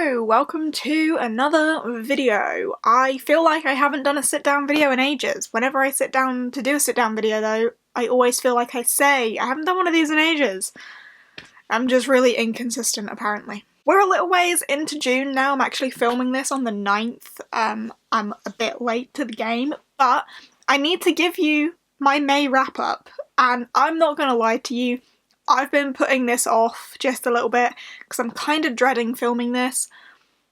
Hello, welcome to another video. I feel like I haven't done a sit-down video in ages. Whenever I sit down to do a sit-down video though, I always feel like I say, I haven't done one of these in ages. I'm just really inconsistent apparently. We're a little ways into June now. I'm actually filming this on the 9th. I'm a bit late to the game, but I need to give you my May wrap-up, and I'm not gonna lie to you, I've been putting this off just a little bit because I'm kind of dreading filming this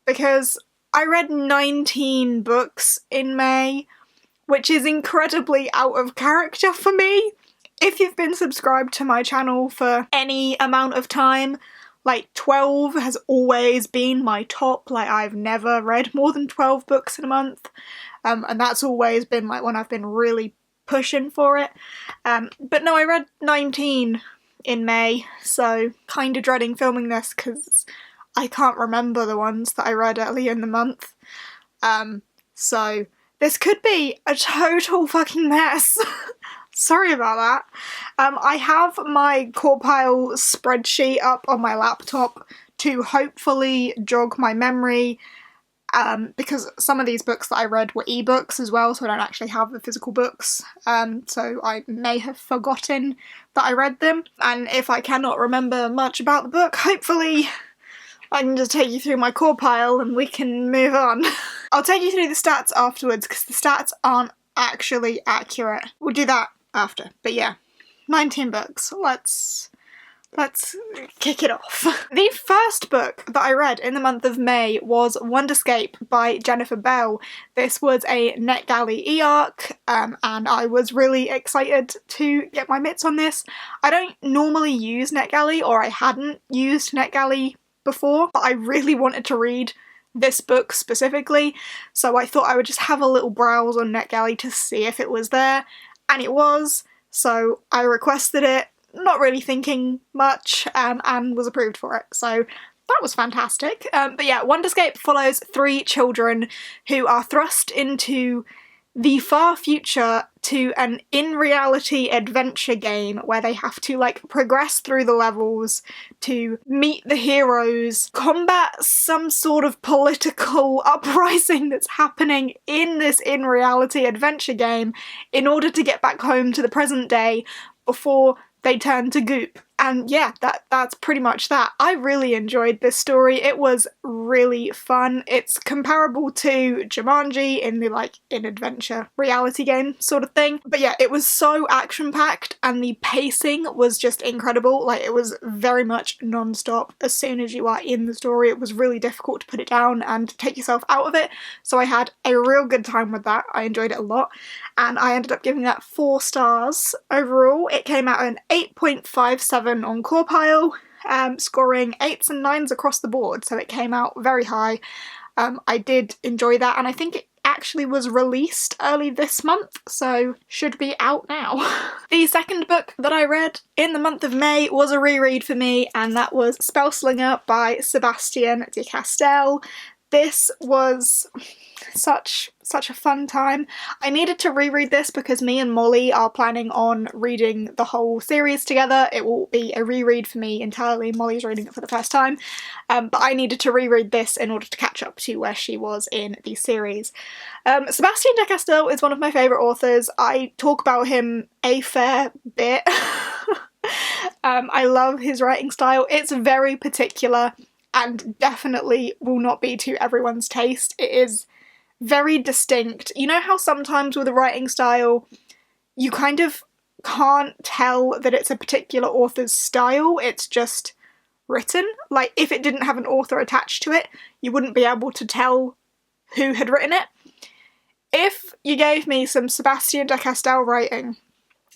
because I read 19 books in May, which is incredibly out of character for me. If you've been subscribed to my channel for any amount of time, like 12 has always been my top. Like, I've never read more than 12 books in a month, and that's always been like when I've been really pushing for it. But no, I read 19 in May, so kind of dreading filming this because I can't remember the ones that I read earlier in the month. So this could be a total fucking mess. Sorry about that. I have my core pile spreadsheet up on my laptop to hopefully jog my memory, because some of these books that I read were ebooks as well, so I don't actually have the physical books, so I may have forgotten that I read them, and if I cannot remember much about the book, hopefully I can just take you through my core pile and we can move on. I'll take you through the stats afterwards, because the stats aren't actually accurate. We'll do that after, but yeah, 19 books. Let's kick it off. The first book that I read in the month of May was Wonderscape by Jennifer Bell. This was a NetGalley e-arc, and I was really excited to get my mitts on this. I don't normally use NetGalley, or I hadn't used NetGalley before, but I really wanted to read this book specifically, so I thought I would just have a little browse on NetGalley to see if it was there, and it was, so I requested it, not really thinking much, and was approved for it, so that was fantastic. But yeah, Wonderscape follows 3 children who are thrust into the far future to an in-reality adventure game where they have to, like, progress through the levels to meet the heroes, combat some sort of political uprising that's happening in this in-reality adventure game in order to get back home to the present day before they turn to goop. And yeah, that's pretty much that. I really enjoyed this story. It was really fun. It's comparable to Jumanji in the, like, in-adventure reality game sort of thing. But yeah, it was so action-packed and the pacing was just incredible. Like, it was very much non-stop. As soon as you are in the story, it was really difficult to put it down and take yourself out of it. So I had a real good time with that. I enjoyed it a lot. And I ended up giving that 4 stars overall. It came out an 8.57 on core pile, scoring 8s and 9s across the board, so it came out very high. I did enjoy that, and I think it actually was released early this month, so should be out now. The second book that I read in the month of May was a reread for me, and that was Spousling by Sebastian de Castell. This was such a fun time. I needed to reread this because me and Molly are planning on reading the whole series together. It will be a reread for me entirely. Molly's reading it for the first time, but I needed to reread this in order to catch up to where she was in the series. Sebastian de Castell is one of my favourite authors. I talk about him a fair bit. I love his writing style. It's very particular and definitely will not be to everyone's taste. It is very distinct. You know how sometimes with a writing style, you kind of can't tell that it's a particular author's style, it's just written? Like, if it didn't have an author attached to it, you wouldn't be able to tell who had written it. If you gave me some Sebastian de Castell writing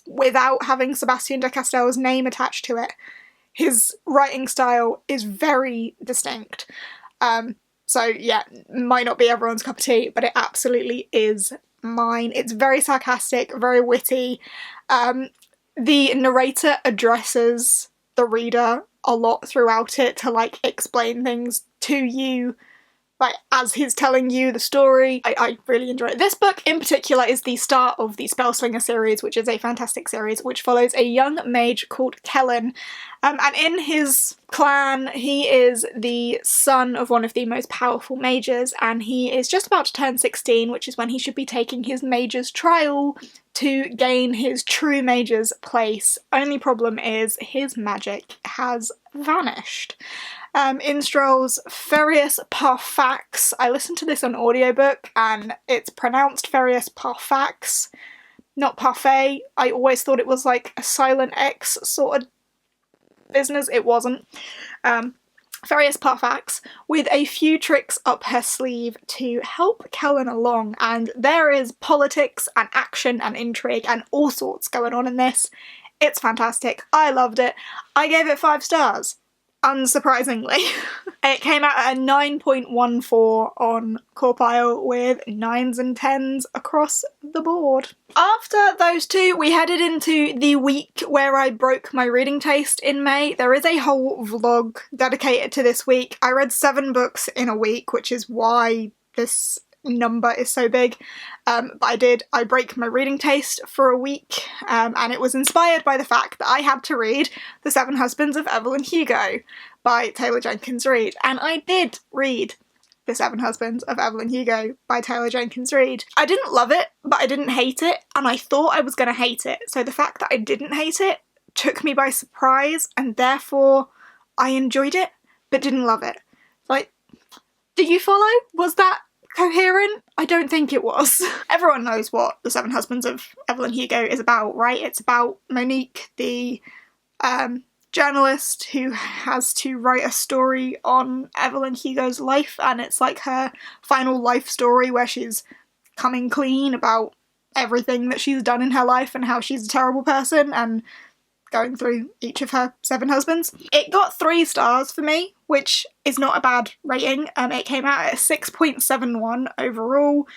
without having Sebastian de Castell's name attached to it, his writing style is very distinct. So yeah, might not be everyone's cup of tea, but it absolutely is mine. It's very sarcastic, very witty. The narrator addresses the reader a lot throughout it to, like, explain things to you like, as he's telling you the story. I really enjoy it. This book in particular is the start of the Spellslinger series, which is a fantastic series, which follows a young mage called Kellen. And in his clan, he is the son of one of the most powerful mages, and he is just about to turn 16, which is when he should be taking his mage's trial to gain his true mage's place. Only problem is his magic has vanished. In strolls Ferius Parfax. I listened to this on audiobook and it's pronounced Ferius Parfax, not parfait. I always thought it was like a silent X sort of business. It wasn't. Ferius Parfax, with a few tricks up her sleeve to help Kellen along, and there is politics and action and intrigue and all sorts going on in this. It's fantastic. I loved it. I gave it 5 stars. Unsurprisingly. It came out at a 9.14 on Corpile with 9s and 10s across the board. After those two, we headed into the week where I broke my reading taste in May. There is a whole vlog dedicated to this week. I read 7 books in a week, which is why this number is so big. But I break my reading taste for a week, and it was inspired by the fact that I had to read The 7 Husbands of Evelyn Hugo by Taylor Jenkins Reid, and I did read The 7 Husbands of Evelyn Hugo by Taylor Jenkins Reid. I didn't love it, but I didn't hate it, and I thought I was going to hate it, so the fact that I didn't hate it took me by surprise, and therefore I enjoyed it, but didn't love it. Like, do you follow? Was that coherent? I don't think it was. Everyone knows what The 7 Husbands of Evelyn Hugo is about, right? It's about Monique, the journalist who has to write a story on Evelyn Hugo's life, and it's like her final life story where she's coming clean about everything that she's done in her life and how she's a terrible person, and going through each of her 7 husbands. It got 3 stars for me, which is not a bad rating. It came out at 6.71 overall.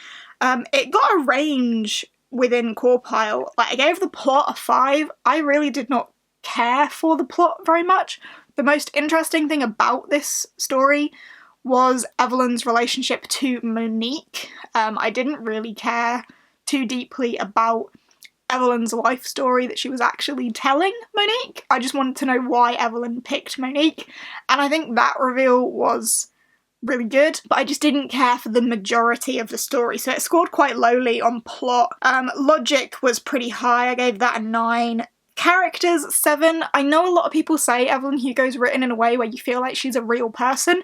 It got a range within Corpile. Like, I gave the plot a 5. I really did not care for the plot very much. The most interesting thing about this story was Evelyn's relationship to Monique. I didn't really care too deeply about Evelyn's life story that she was actually telling Monique. I just wanted to know why Evelyn picked Monique, and I think that reveal was really good, but I just didn't care for the majority of the story, so it scored quite lowly on plot. Logic was pretty high, I gave that a 9. Characters, 7. I know a lot of people say Evelyn Hugo's written in a way where you feel like she's a real person,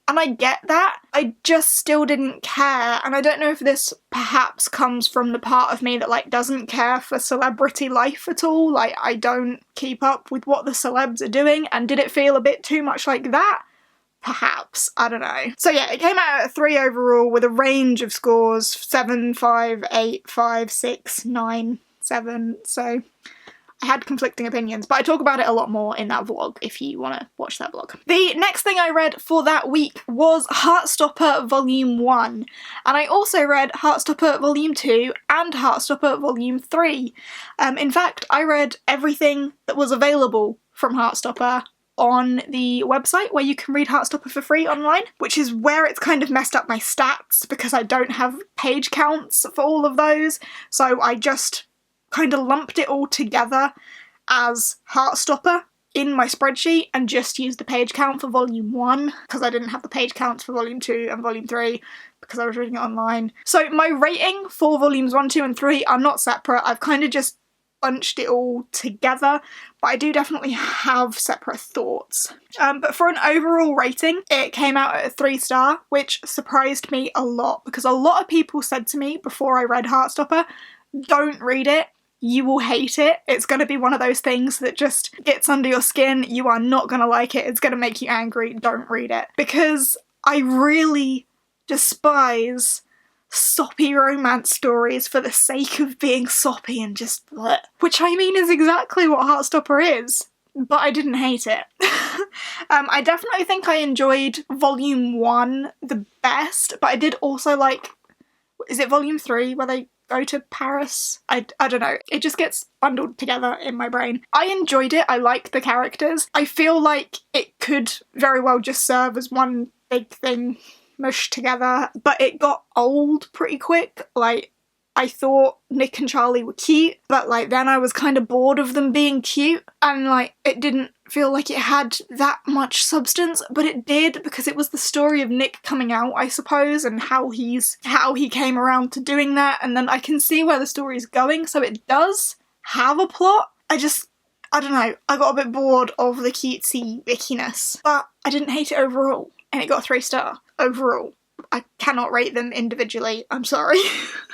and I get that. I just still didn't care, and I don't know if this perhaps comes from the part of me that, like, doesn't care for celebrity life at all. Like, I don't keep up with what the celebs are doing, and did it feel a bit too much like that? Perhaps. I don't know. So yeah, it came out at a 3 overall with a range of scores: 7, 5, 8, 5, 6, 9, 7, so I had conflicting opinions, but I talk about it a lot more in that vlog if you want to watch that vlog. The next thing I read for that week was Heartstopper Volume 1, and I also read Heartstopper Volume 2 and Heartstopper Volume 3. In fact, I read everything that was available from Heartstopper on the website where you can read Heartstopper for free online, which is where it's kind of messed up my stats because I don't have page counts for all of those, so I just kind of lumped it all together as Heartstopper in my spreadsheet and just used the page count for Volume 1 because I didn't have the page counts for Volume 2 and Volume 3 because I was reading it online. So my rating for Volumes 1, 2 and 3 are not separate. I've kind of just bunched it all together, but I do definitely have separate thoughts. But for an overall rating, it came out at a 3-star, which surprised me a lot because a lot of people said to me before I read Heartstopper, don't read it. You will hate it. It's going to be one of those things that just gets under your skin. You are not going to like it. It's going to make you angry. Don't read it. Because I really despise soppy romance stories for the sake of being soppy and just bleh. Which I mean is exactly what Heartstopper is. But I didn't hate it. I definitely think I enjoyed Volume 1 the best, but I did also like, is it Volume 3 where they go to Paris? I don't know. It just gets bundled together in my brain. I enjoyed it. I liked the characters. I feel like it could very well just serve as one big thing mushed together, but it got old pretty quick. Like, I thought Nick and Charlie were cute, but like then I was kind of bored of them being cute, and like it didn't feel like it had that much substance, but it did, because it was the story of Nick coming out, I suppose, and how he came around to doing that, and then I can see where the story's going, so it does have a plot. I don't know, I got a bit bored of the cutesy ickiness, but I didn't hate it overall, and it got a 3-star overall. I cannot rate them individually, I'm sorry.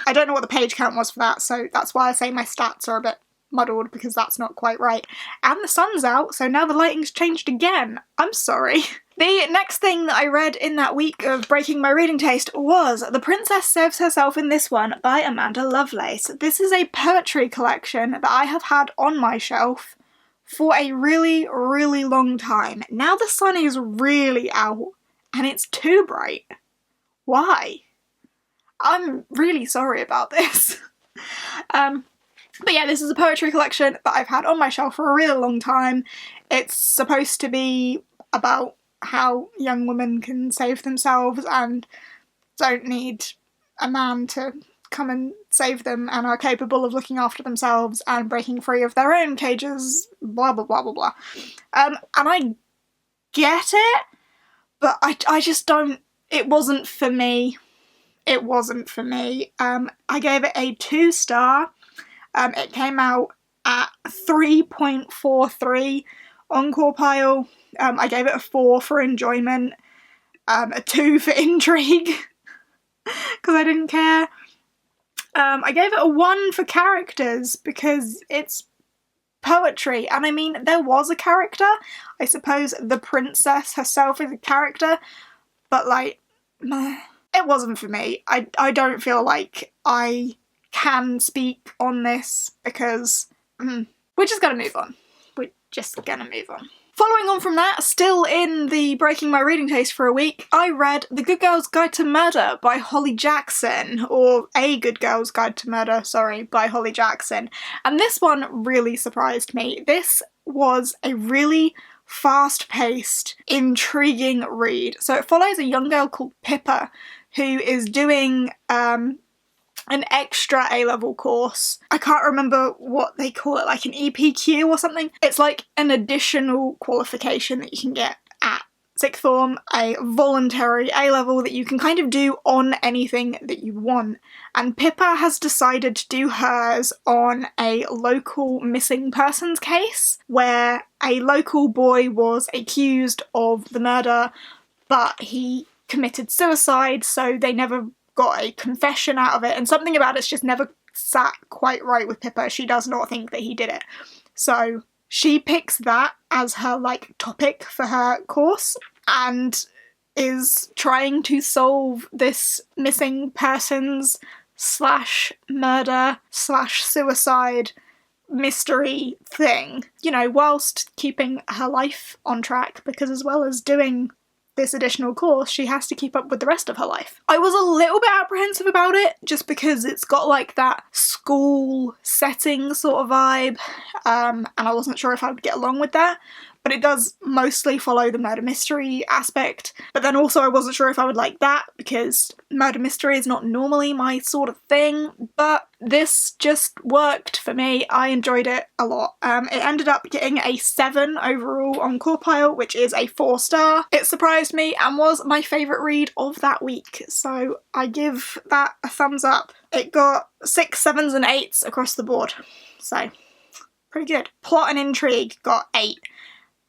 I don't know what the page count was for that, so that's why I say my stats are a bit muddled, because that's not quite right. And the sun's out, so now the lighting's changed again. I'm sorry. The next thing that I read in that week of breaking my reading taste was The Princess Saves Herself in This One by Amanda Lovelace. This is a poetry collection that I have had on my shelf for a really, really long time. Now the sun is really out, and it's too bright. Why? I'm really sorry about this. But yeah, this is a poetry collection that I've had on my shelf for a really long time. It's supposed to be about how young women can save themselves and don't need a man to come and save them, and are capable of looking after themselves and breaking free of their own cages, blah blah blah blah blah. And I get it, but I just don't. It wasn't for me. It wasn't for me. I gave it a 2-star. It came out at 3.43 on Corpile. I gave it a 4 for enjoyment, a 2 for intrigue, because I didn't care. I gave it a 1 for characters, because it's poetry, and I mean, there was a character. I suppose the princess herself is a character, but like, meh, it wasn't for me. I don't feel like I can speak on this, because we're just gonna move on. We're just gonna move on. Following on from that, still in the breaking my reading taste for a week, I read The Good Girl's Guide to Murder by Holly Jackson, or A Good Girl's Guide to Murder, sorry, by Holly Jackson. And this one really surprised me. This was a really fast-paced, intriguing read. So it follows a young girl called Pippa, who is doing an extra A-level course. I can't remember what they call it, like an EPQ or something. It's like an additional qualification that you can get at sixth form, a voluntary A-level that you can kind of do on anything that you want. And Pippa has decided to do hers on a local missing persons case, where a local boy was accused of the murder, but he committed suicide, so they never got a confession out of it, and something about it's just never sat quite right with Pippa. She does not think that he did it. So she picks that as her like topic for her course and is trying to solve this missing persons / murder / suicide mystery thing, you know, whilst keeping her life on track, because as well as doing this additional course, she has to keep up with the rest of her life. I was a little bit apprehensive about it, just because it's got like that school setting sort of vibe, and I wasn't sure if I would get along with that. But it does mostly follow the murder mystery aspect. But then also I wasn't sure if I would like that, because murder mystery is not normally my sort of thing. But this just worked for me. I enjoyed it a lot. It ended up getting a 7 overall on Corpile, which is a 4-star. It surprised me and was my favourite read of that week. So I give that a thumbs up. It got 6, 7s and 8s across the board. So pretty good. Plot and intrigue got 8.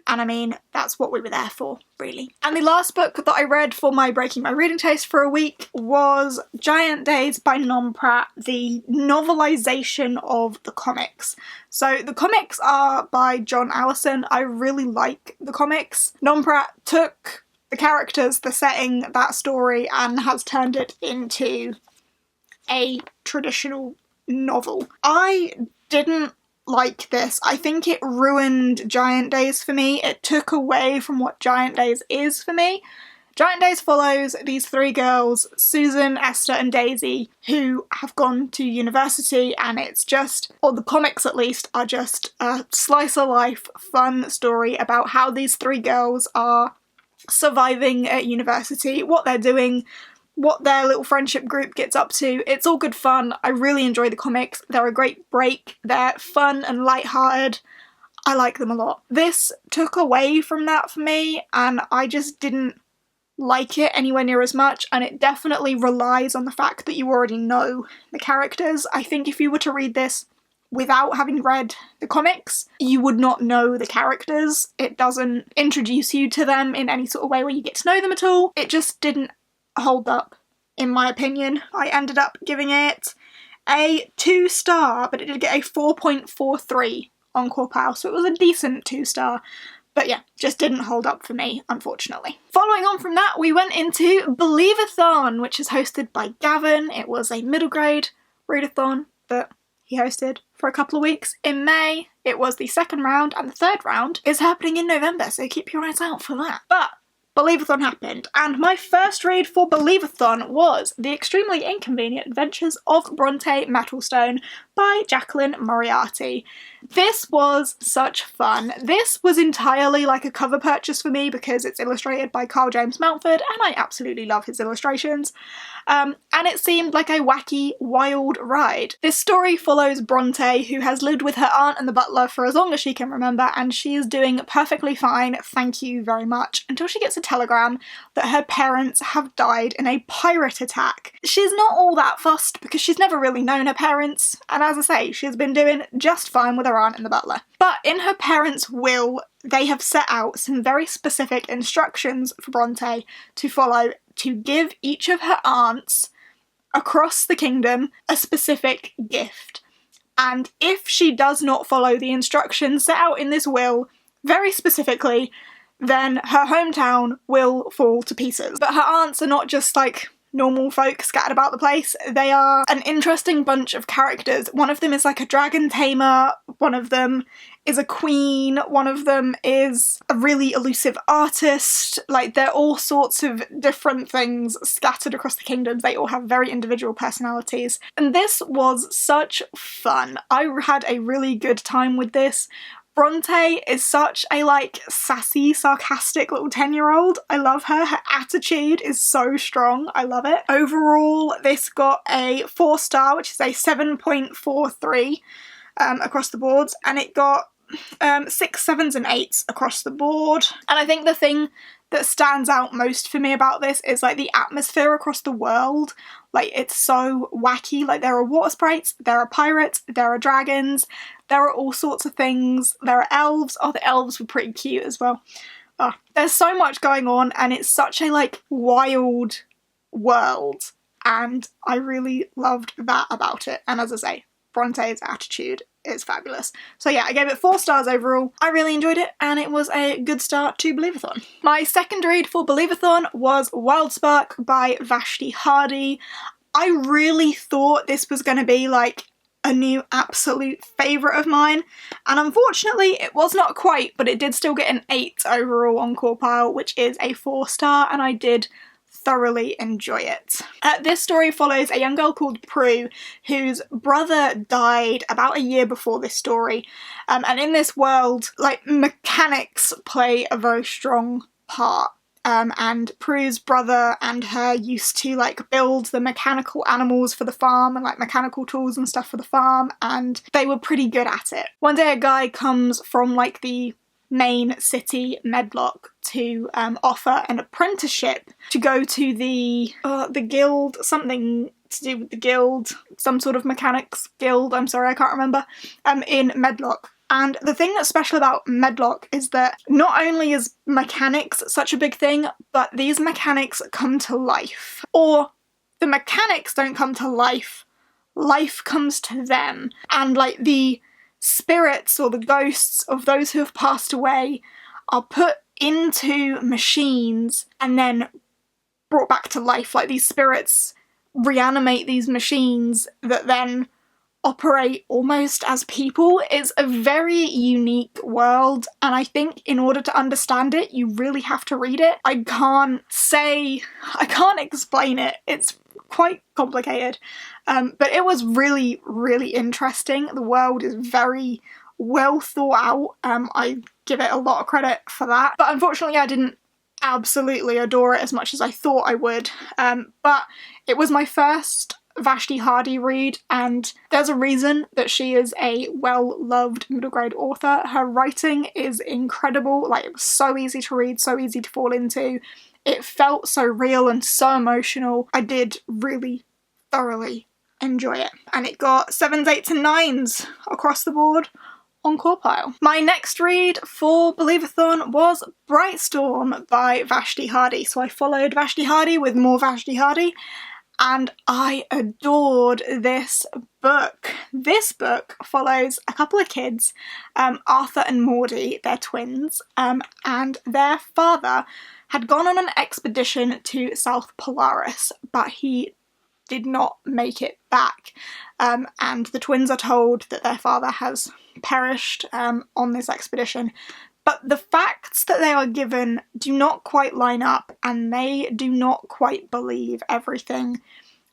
And I mean, that's what we were there for, really. And the last book that I read for my breaking my reading taste for a week was Giant Days by Non Pratt, the novelisation of the comics. So the comics are by John Allison. I really like the comics. Non Pratt took the characters, the setting, that story, and has turned it into a traditional novel. I didn't like this. I think it ruined Giant Days for me. It took away from what Giant Days is for me. Giant Days follows these 3 girls, Susan, Esther and Daisy, who have gone to university, and it's just, or the comics at least, are just a slice of life fun story about how these 3 girls are surviving at university, what they're doing, what their little friendship group gets up to. It's all good fun. I really enjoy the comics. They're a great break. They're fun and lighthearted. I like them a lot. This took away from that for me, and I just didn't like it anywhere near as much, and it definitely relies on the fact that you already know the characters. I think if you were to read this without having read the comics, you would not know the characters. It doesn't introduce you to them in any sort of way where you get to know them at all. It just didn't hold up, in my opinion. I ended up giving it a 2-star, but it did get a 4.43 on Corpal, so it was a decent 2-star. But yeah, just didn't hold up for me, unfortunately. Following on from that, we went into Believathon, which is hosted by Gavin. It was a middle grade readathon that he hosted for a couple of weeks in May. It was the second round, and the third round is happening in November, so keep your eyes out for that. But Believathon happened, and my first read for Believathon was The Extremely Inconvenient Adventures of Bronte Metalstone by Jacqueline Moriarty. This was such fun. This was entirely like a cover purchase for me because it's illustrated by Carl James Mountford, and I absolutely love his illustrations. And it seemed like a wacky, wild ride. This story follows Bronte, who has lived with her aunt and the butler for as long as she can remember, and she is doing perfectly fine, thank you very much, until she gets a telegram that her parents have died in a pirate attack. She's not all that fussed because she's never really known her parents, and as I say, she's been doing just fine with her aunt and the butler. But in her parents' will, they have set out some very specific instructions for Bronte to follow to give each of her aunts across the kingdom a specific gift. And if she does not follow the instructions set out in this will, very specifically, then her hometown will fall to pieces. But her aunts are not just like normal folk scattered about the place. They are an interesting bunch of characters. One of them is like a dragon tamer, one of them is a queen, one of them is a really elusive artist. Like, they're all sorts of different things scattered across the kingdoms. They all have very individual personalities. And this was such fun. I had a really good time with this. Bronte is such a, like, sassy, sarcastic little 10-year-old. I love her. Her attitude is so strong. I love it. Overall, this got a 4-star, which is a 7.43 across the boards, and it got 6s, 7s and 8s across the board. And I think the thing that stands out most for me about this is like the atmosphere across the world. Like, it's so wacky. Like, there are water sprites, there are pirates, there are dragons, there are all sorts of things. There are elves. Oh, the elves were pretty cute as well. Oh, there's so much going on, and it's such a like wild world, and I really loved that about it. And as I say, Bronte's attitude is fabulous. So yeah, I gave it 4 stars overall. I really enjoyed it, and it was a good start to Believathon. My second read for Believathon was Wildspark by Vashti Hardy. I really thought this was going to be like a new absolute favourite of mine, and unfortunately it was not quite, but it did still get an 8 overall on Corpal, which is a 4-star, and I did thoroughly enjoy it. This story follows a young girl called Prue, whose brother died about a year before this story, and in this world, like, mechanics play a very strong part. And Prue's brother and her used to like build the mechanical animals for the farm and like mechanical tools and stuff for the farm, and they were pretty good at it. One day a guy comes from like the main city, Medlock, to offer an apprenticeship to go to the guild, something to do with the guild, some sort of mechanics guild, I'm sorry, I can't remember, in Medlock. And the thing that's special about Medlock is that not only is mechanics such a big thing, but these mechanics come to life. Or the mechanics don't come to life, life comes to them. And like the spirits or the ghosts of those who have passed away are put into machines and then brought back to life. Like, these spirits reanimate these machines that then operate almost as people. It's a very unique world, and I think in order to understand it, you really have to read it. I can't explain it. It's quite complicated, but it was really, really interesting. The world is very well thought out. I give it a lot of credit for that, but unfortunately I didn't absolutely adore it as much as I thought I would. But it was my first Vashti Hardy read, and there's a reason that she is a well-loved middle grade author. Her writing is incredible. Like, it was so easy to read, so easy to fall into. It felt so real and so emotional. I did really thoroughly enjoy it. And it got 7s, 8s and 9s across the board on Core Pile. My next read for Believathon was Brightstorm by Vashti Hardy. So I followed Vashti Hardy with more Vashti Hardy, and I adored this book. This book follows a couple of kids, Arthur and Maudie, they're twins, and their father had gone on an expedition to South Polaris, but he did not make it back. And the twins are told that their father has perished on this expedition. But the facts that they are given do not quite line up, and they do not quite believe everything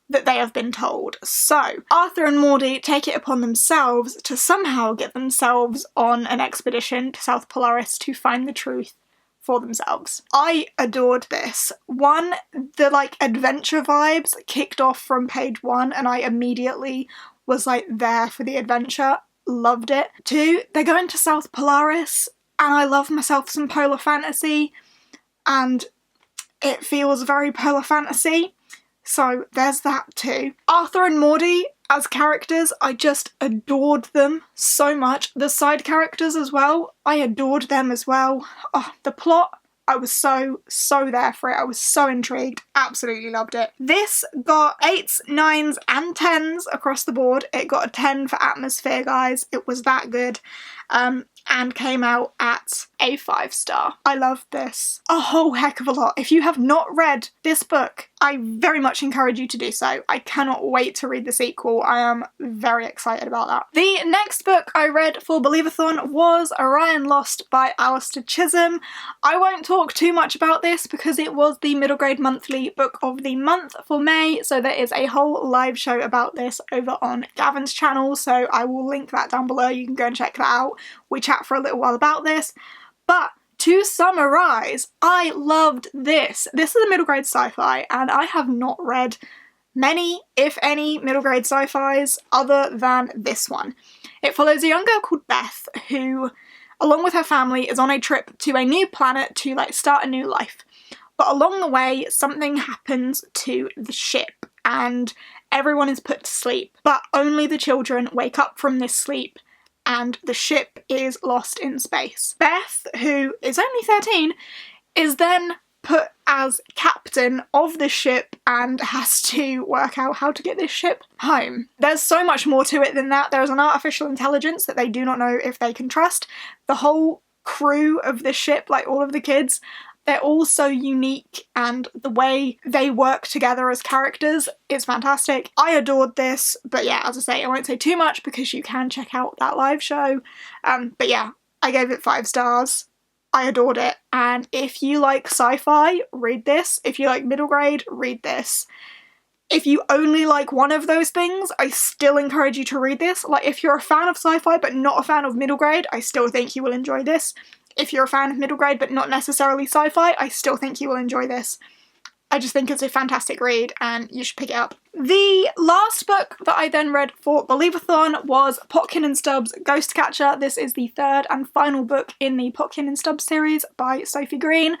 that they have been told. So Arthur and Maudie take it upon themselves to somehow get themselves on an expedition to South Polaris to find the truth for themselves. I adored this. One, the like adventure vibes kicked off from page 1, and I immediately was like there for the adventure. Loved it. 2, they're going to South Polaris, and I love myself some polar fantasy, and it feels very polar fantasy, so there's that too. Arthur and Maudie as characters, I just adored them so much. The side characters as well, I adored them as well. Oh, the plot, I was so there for it. I was so intrigued. Absolutely loved it. This got 8s, 9s and 10s across the board. It got a 10 for atmosphere, guys. It was that good. And came out at a 5-star. I loved this a whole heck of a lot. If you have not read this book, I very much encourage you to do so. I cannot wait to read the sequel. I am very excited about that. The next book I read for Believathon was Orion Lost by Alistair Chisholm. I won't talk too much about this because it was the middle grade monthly book of the month for May, so there is a whole live show about this over on Gavin's channel, so I will link that down below. You can go and check that out. We chat for a little while about this, but to summarise, I loved this. This is a middle grade sci-fi, and I have not read many, if any, middle grade sci-fis other than this one. It follows a young girl called Beth who, along with her family, is on a trip to a new planet to like start a new life. But along the way, something happens to the ship and everyone is put to sleep, but only the children wake up from this sleep and the ship is lost in space. Beth, who is only 13, is then put as captain of the ship and has to work out how to get this ship home. There's so much more to it than that. There is an artificial intelligence that they do not know if they can trust. The whole crew of the ship, like all of the kids, they're all so unique, and the way they work together as characters is fantastic. I adored this, but yeah, as I say, I won't say too much because you can check out that live show. But yeah, I gave it 5 stars. I adored it, and if you like sci-fi, read this. If you like middle grade, read this. If you only like one of those things, I still encourage you to read this. Like, if you're a fan of sci-fi but not a fan of middle grade, I still think you will enjoy this. If you're a fan of middle grade but not necessarily sci-fi, I still think you will enjoy this. I just think it's a fantastic read and you should pick it up. The last book that I then read for Believathon was Potkin and Stubbs' Ghost Catcher. This is the 3rd and final book in the Potkin and Stubbs series by Sophie Green.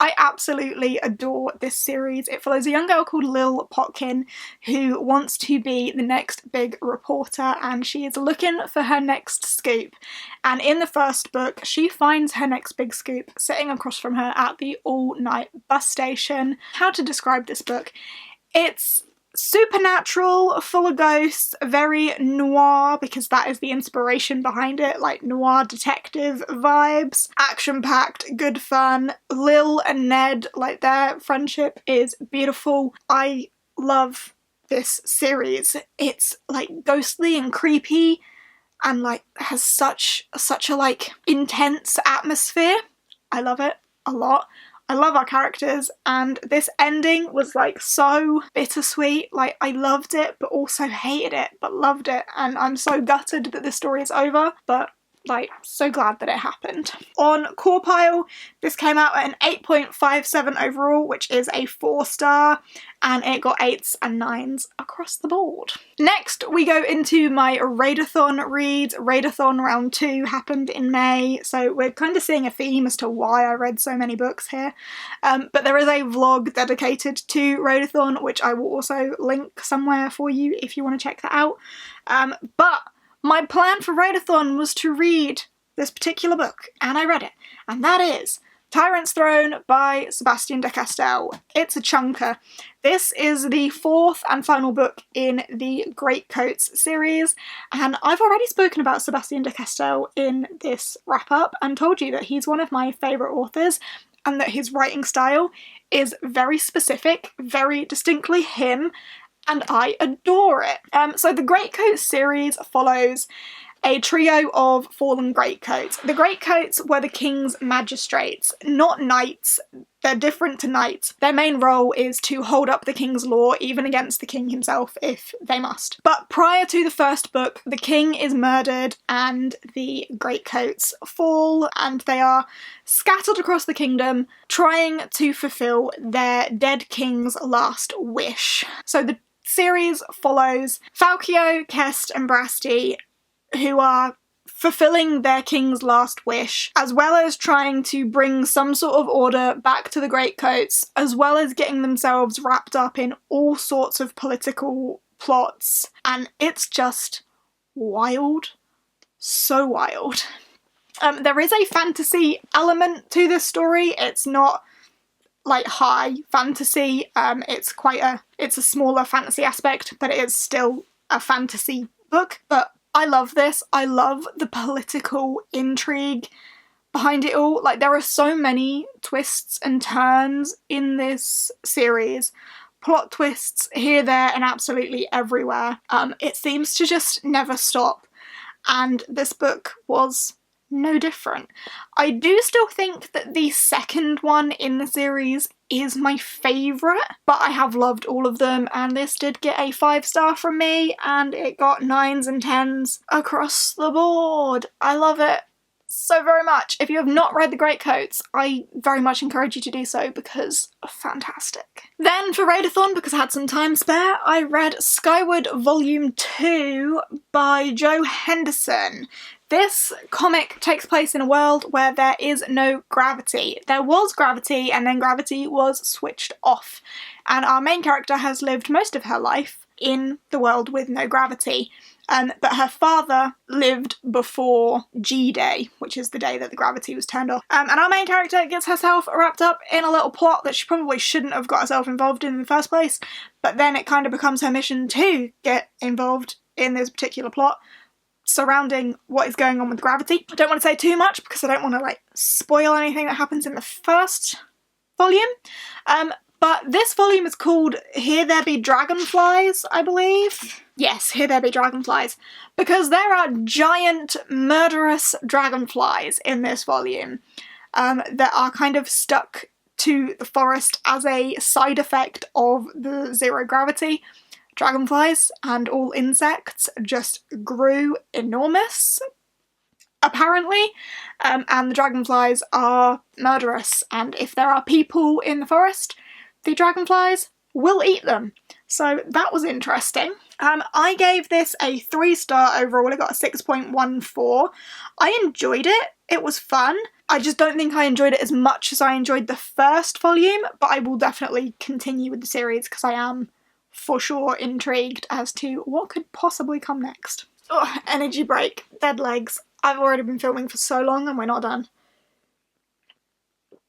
I absolutely adore this series. It follows a young girl called Lil Potkin who wants to be the next big reporter, and she is looking for her next scoop. And in the first book, she finds her next big scoop sitting across from her at the all-night bus station. How to describe this book? It's supernatural, full of ghosts, very noir because that is the inspiration behind it, like noir detective vibes, action-packed, good fun. Lil and Ned, like their friendship is beautiful. I love this series. It's like ghostly and creepy and like has such a like intense atmosphere. I love it a lot. I love our characters, and this ending was like so bittersweet. Like, I loved it but also hated it but loved it, and I'm so gutted that the story is over, but like, so glad that it happened. On Core Pile, this came out at an 8.57 overall, which is a 4-star, and it got 8s and 9s across the board. Next, we go into my Raidathon reads. Raidathon round 2 happened in May, so we're kind of seeing a theme as to why I read so many books here. But there is a vlog dedicated to Raidathon, which I will also link somewhere for you if you want to check that out. But my plan for Raidathon was to read this particular book, and I read it, and that is Tyrants Throne by Sebastian de Castell. It's a chunker. This is the 4th and final book in the Greatcoats series, and I've already spoken about Sebastian de Castell in this wrap-up and told you that he's one of my favourite authors and that his writing style is very specific, very distinctly him, and I adore it. So the Greatcoats series follows a trio of fallen Greatcoats. The Greatcoats were the king's magistrates, not knights. They're different to knights. Their main role is to hold up the king's law, even against the king himself if they must. But prior to the first book, the king is murdered and the Greatcoats fall, and they are scattered across the kingdom trying to fulfill their dead king's last wish. So the series follows Falcio, Kest and Brasti, who are fulfilling their king's last wish, as well as trying to bring some sort of order back to the Greatcoats, as well as getting themselves wrapped up in all sorts of political plots. And it's just wild. So wild. There is a fantasy element to this story. It's not like high fantasy. It's a smaller fantasy aspect, but it is still a fantasy book. But I love this. I love the political intrigue behind it all. Like, there are so many twists and turns in this series. Plot twists here, there, and absolutely everywhere. It seems to just never stop. And this book was no different. I do still think that the second one in the series is my favourite, but I have loved all of them, and this did get a 5-star from me, and it got 9s and 10s across the board. I love it so very much. If you have not read The Greatcoats, I very much encourage you to do so because fantastic. Then for Raidathon, because I had some time spare, I read Skyward Volume 2 by Joe Henderson. This comic takes place in a world where there is no gravity. There was gravity, and then gravity was switched off. And our main character has lived most of her life in the world with no gravity. But her father lived before G-Day, which is the day that the gravity was turned off. And our main character gets herself wrapped up in a little plot that she probably shouldn't have got herself involved in the first place. But then it kind of becomes her mission to get involved in this particular plot surrounding what is going on with gravity. I don't want to say too much because I don't want to like spoil anything that happens in the first volume. But this volume is called Here There Be Dragonflies, I believe. Yes, Here There Be Dragonflies. Because there are giant murderous dragonflies in this volume that are kind of stuck to the forest as a side effect of the zero gravity. Dragonflies and all insects just grew enormous, apparently, and the dragonflies are murderous, and if there are people in the forest, the dragonflies will eat them. So that was interesting. I gave this a 3-star overall. I got a 6.14. I enjoyed it. It was fun. I just don't think I enjoyed it as much as I enjoyed the first volume, but I will definitely continue with the series because I am for sure intrigued as to what could possibly come next. Oh, energy break. Dead legs. I've already been filming for so long and we're not done.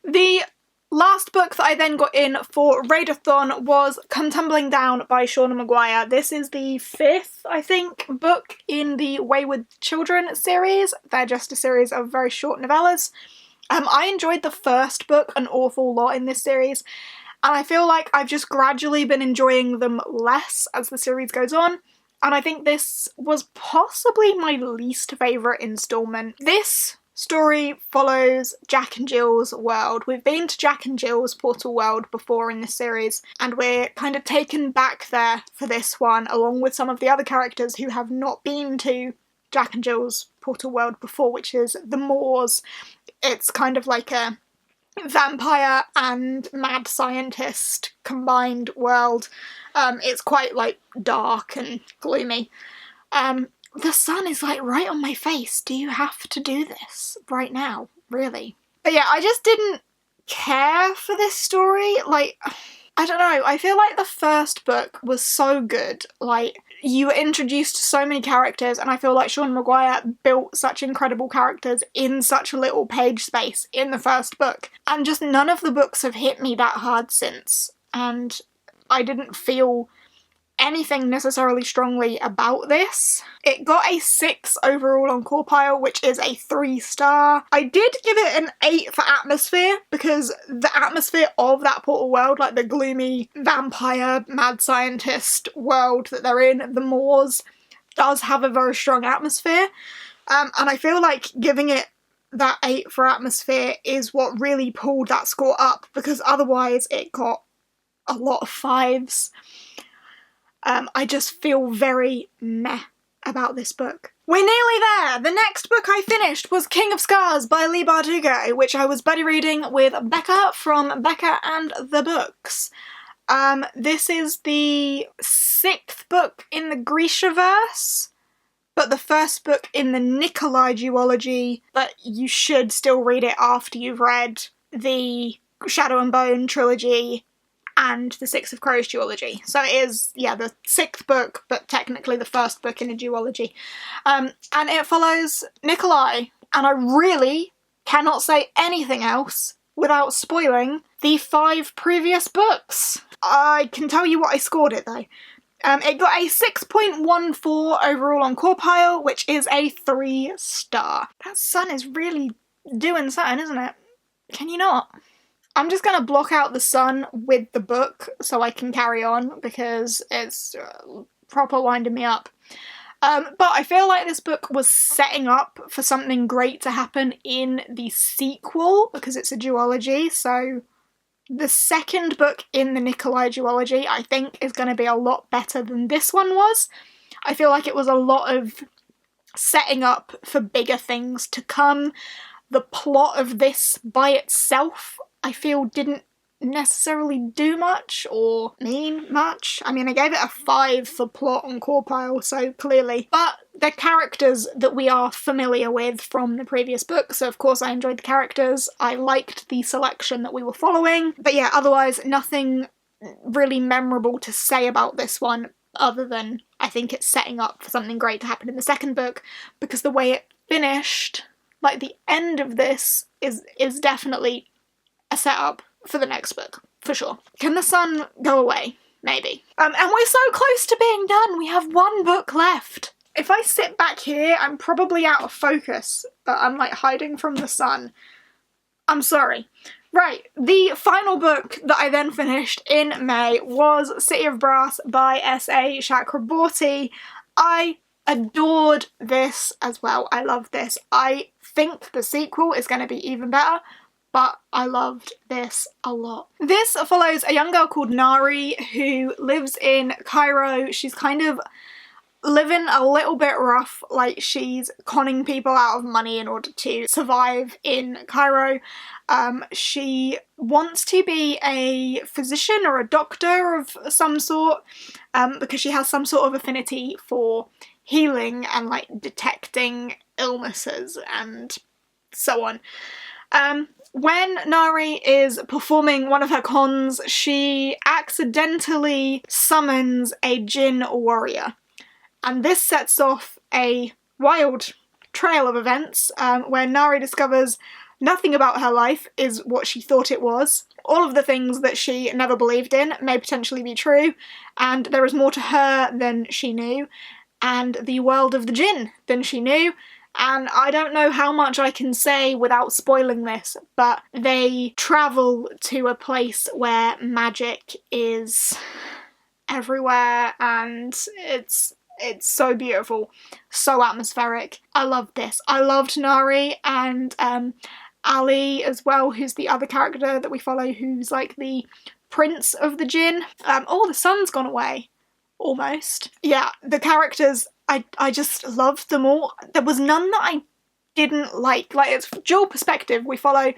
The last book that I then got in for Raidathon was Come Tumbling Down by Shauna Maguire. This is the 5th, I think, book in the Wayward Children series. They're just a series of very short novellas. I enjoyed the first book an awful lot in this series, and I feel like I've just gradually been enjoying them less as the series goes on, and I think this was possibly my least favourite instalment. This story follows Jack and Jill's world. We've been to Jack and Jill's Portal World before in this series, and we're kind of taken back there for this one, along with some of the other characters who have not been to Jack and Jill's Portal World before, which is the Moors. It's kind of like a vampire and mad scientist combined world. It's quite like dark and gloomy. The sun is like right on my face. Do you have to do this right now? Really? But yeah, I just didn't care for this story. Like, I don't know, I feel like the first book was so good. Like, you were introduced to so many characters, and I feel like Sean Maguire built such incredible characters in such a little page space in the first book. And just none of the books have hit me that hard since. And I didn't feel anything necessarily strongly about this. It got a 6 overall on Corpile, which is a 3-star. I did give it an 8 for atmosphere, because the atmosphere of that Portal World, like the gloomy vampire, mad scientist world that they're in, the Moors, does have a very strong atmosphere. And I feel like giving it that 8 for atmosphere is what really pulled that score up, because otherwise it got a lot of 5s. I just feel very meh about this book. We're nearly there! The next book I finished was King of Scars by Leigh Bardugo, which I was buddy reading with Becca from Becca and the Books. This is the 6th book in the Grishaverse, but the first book in the Nikolai duology, but you should still read it after you've read the Shadow and Bone trilogy and the Six of Crows duology. So it is, yeah, the 6th book, but technically the first book in a duology. And it follows Nikolai, and I really cannot say anything else without spoiling the 5 previous books. I can tell you what I scored it though. It got a 6.14 overall on Corpile, which is a 3-star. That sun is really doing something, isn't it? Can you not? I'm just going to block out the sun with the book so I can carry on, because it's proper winding me up. But I feel like this book was setting up for something great to happen in the sequel, because it's a duology, so the 2nd book in the Nikolai duology I think is going to be a lot better than this one was. I feel like it was a lot of setting up for bigger things to come. The plot of this by itself, I feel, didn't necessarily do much or mean much. I mean, I gave it a 5 for plot on Corpile, so clearly. But the characters that we are familiar with from the previous book, so of course I enjoyed the characters. I liked the selection that we were following. But yeah, otherwise nothing really memorable to say about this one, other than I think it's setting up for something great to happen in the 2nd book, because the way it finished, like the end of this, is definitely a setup for the next book, for sure. Can the sun go away? Maybe. And we're so close to being done. We have 1 book left. If I sit back here, I'm probably out of focus, but I'm like hiding from the sun. I'm sorry. Right, the final book that I then finished in May was City of Brass by S.A. Chakraborty. I adored this as well. I loved this. I think the sequel is going to be even better, but I loved this a lot. This follows a young girl called Nari who lives in Cairo. She's kind of living a little bit rough, like she's conning people out of money in order to survive in Cairo. She wants to be a physician or a doctor of some sort, because she has some sort of affinity for healing and like detecting illnesses and so on. When Nari is performing one of her cons, she accidentally summons a Jinn warrior. And this sets off a wild trail of events, where Nari discovers nothing about her life is what she thought it was. All of the things that she never believed in may potentially be true, and there is more to her than she knew, and the world of the Jinn than she knew. And I don't know how much I can say without spoiling this, but they travel to a place where magic is everywhere, and it's so beautiful, so atmospheric. I loved this. I loved Nari and Ali as well, who's the other character that we follow, who's like the prince of the Jinn. Oh, the sun's gone away. Almost. Yeah, the characters I just loved them all. There was none that I didn't like. Like, it's dual perspective. We follow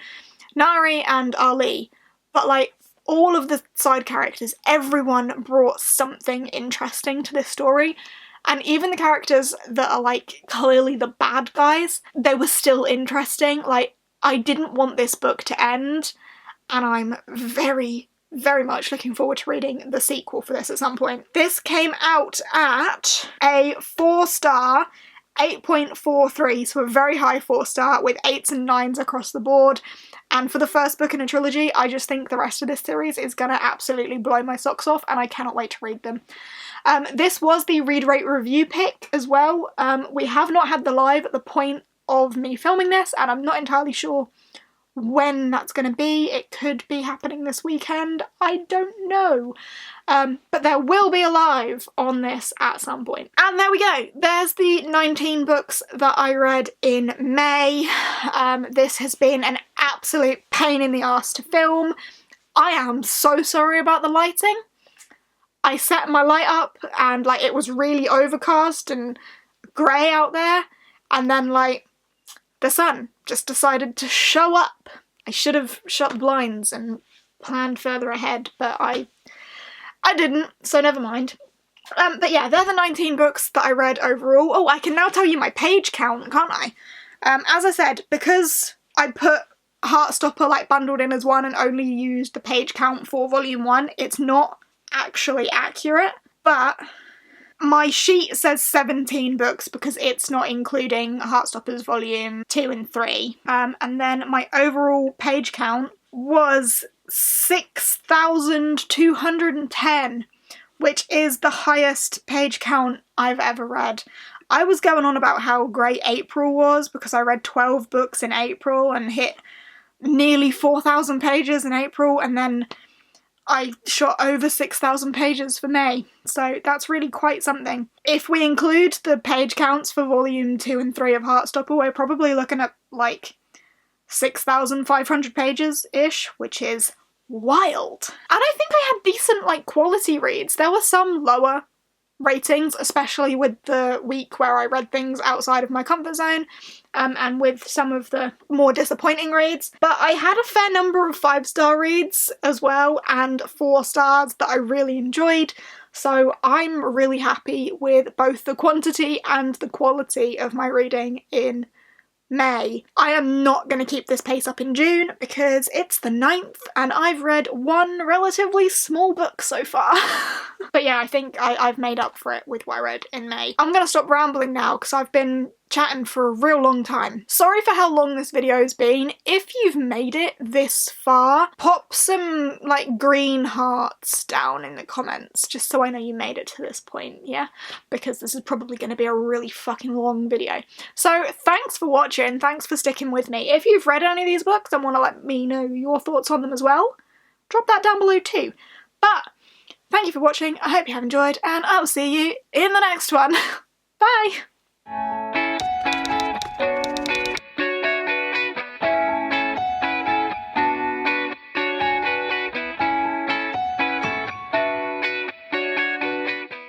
Nari and Ali, but like all of the side characters, everyone brought something interesting to this story. And even the characters that are like clearly the bad guys, they were still interesting. Like, I didn't want this book to end, and I'm very, very much looking forward to reading the sequel for this at some point. This came out at a 4-star, 8.43, so a very high 4-star with 8s and 9s across the board. And for the first book in a trilogy, I just think the rest of this series is gonna absolutely blow my socks off, and I cannot wait to read them. This was the read rate review pick as well. We have not had the live at the point of me filming this, and I'm not entirely sure when that's going to be. It could be happening this weekend, I don't know. But there will be a live on this at some point. And there we go, there's the 19 books that I read in May. This has been an absolute pain in the arse to film. I am so sorry about the lighting. I set my light up and like it was really overcast and grey out there, and then like the sun just decided to show up. I should have shut the blinds and planned further ahead, but I didn't, so never mind. But yeah, they're the 19 books that I read overall. Oh, I can now tell you my page count, can't I? As I said, because I put Heartstopper like bundled in as one and only used the page count for volume 1, it's not actually accurate, but my sheet says 17 books because it's not including Heartstopper's volume 2 and 3. And then my overall page count was 6,210, which is the highest page count I've ever read. I was going on about how great April was because I read 12 books in April and hit nearly 4,000 pages in April, and then I shot over 6,000 pages for May, so that's really quite something. If we include the page counts for volume 2 and 3 of Heartstopper, we're probably looking at like 6,500 pages-ish, which is wild. And I think I had decent like quality reads. There were some lower ratings, especially with the week where I read things outside of my comfort zone, and with some of the more disappointing reads. But I had a fair number of 5-star reads as well, and 4 stars that I really enjoyed, so I'm really happy with both the quantity and the quality of my reading in May. I am not going to keep this pace up in June because it's the 9th and I've read one relatively small book so far. But yeah, I think I've made up for it with what I read in May. I'm going to stop rambling now because I've been chatting for a real long time. Sorry for how long this video's been. If you've made it this far, pop some like green hearts down in the comments just so I know you made it to this point, yeah? Because this is probably going to be a really fucking long video. So thanks for watching, thanks for sticking with me. If you've read any of these books and want to let me know your thoughts on them as well, drop that down below too. But thank you for watching, I hope you have enjoyed, and I'll see you in the next one. Bye!